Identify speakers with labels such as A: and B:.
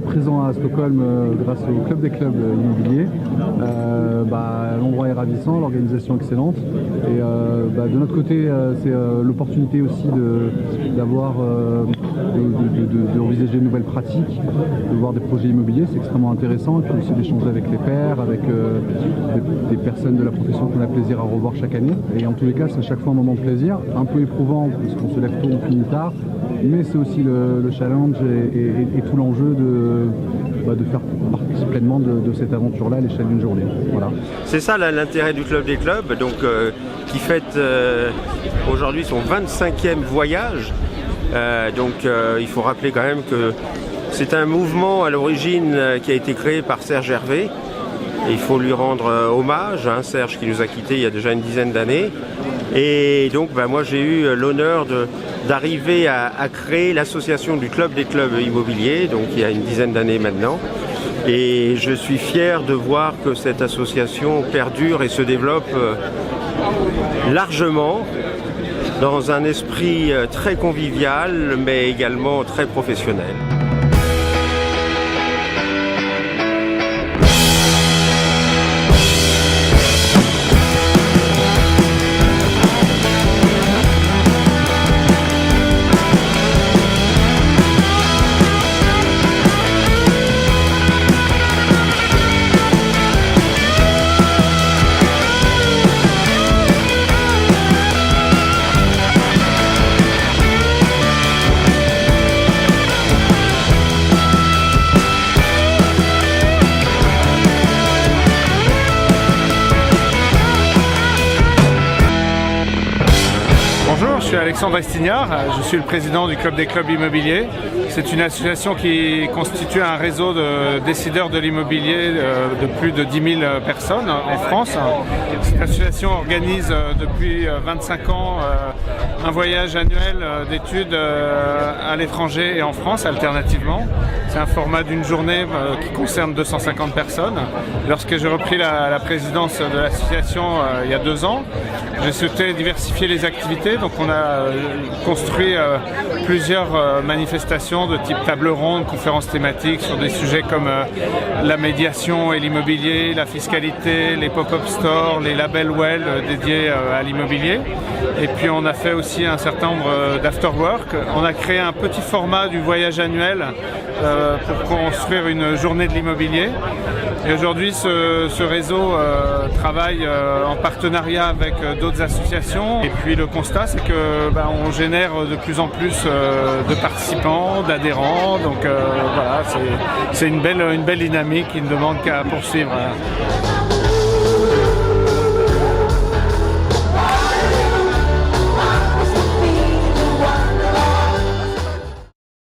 A: présent à Stockholm grâce au Club des clubs immobiliers. L'endroit est ravissant, l'organisation excellente. Et de notre côté, c'est l'opportunité aussi d'envisager de nouvelles pratiques, de voir des projets immobiliers, c'est extrêmement intéressant. Et puis aussi d'échanger avec les pairs, avec des personnes de la profession qu'on a plaisir à revoir chaque année. Et en tous les cas, c'est à chaque fois un moment de plaisir, un peu éprouvant parce qu'on se lève tôt, on finit tard, mais c'est aussi le challenge et tout l'enjeu de faire partie pleinement de cette aventure-là à l'échelle d'une journée. Voilà.
B: C'est ça l'intérêt du Club des clubs, donc, qui fête aujourd'hui son 25e voyage. Il faut rappeler quand même que c'est un mouvement à l'origine qui a été créé par Serge Hervé. Et il faut lui rendre hommage, Serge qui nous a quittés il y a déjà une dizaine d'années. Et donc moi j'ai eu l'honneur d'arriver à créer l'association du Club des clubs immobiliers, donc il y a une dizaine d'années maintenant. Et je suis fier de voir que cette association perdure et se développe largement dans un esprit très convivial mais également très professionnel.
C: Bonjour, je suis Alexandre Estignard, je suis le président du Club des clubs immobiliers. C'est une association qui constitue un réseau de décideurs de l'immobilier de plus de 10 000 personnes en France. Cette association organise depuis 25 ans un voyage annuel d'études à l'étranger et en France alternativement. C'est un format d'une journée qui concerne 250 personnes. Lorsque j'ai repris la présidence de l'association il y a 2 ans, j'ai souhaité diversifier les activités. Donc on a construit plusieurs manifestations de type table ronde, conférences thématiques sur des sujets comme la médiation et l'immobilier, la fiscalité, les pop-up stores, les labels Well dédiés à l'immobilier. Et puis on a fait aussi un certain nombre d'afterwork. On a créé un petit format du voyage annuel pour construire une journée de l'immobilier. Et aujourd'hui, ce réseau travaille en partenariat avec d'autres associations. Et puis le constat, c'est que on génère de plus en plus de participants, d'adhérents. Donc voilà, c'est une belle dynamique qui ne demande qu'à poursuivre.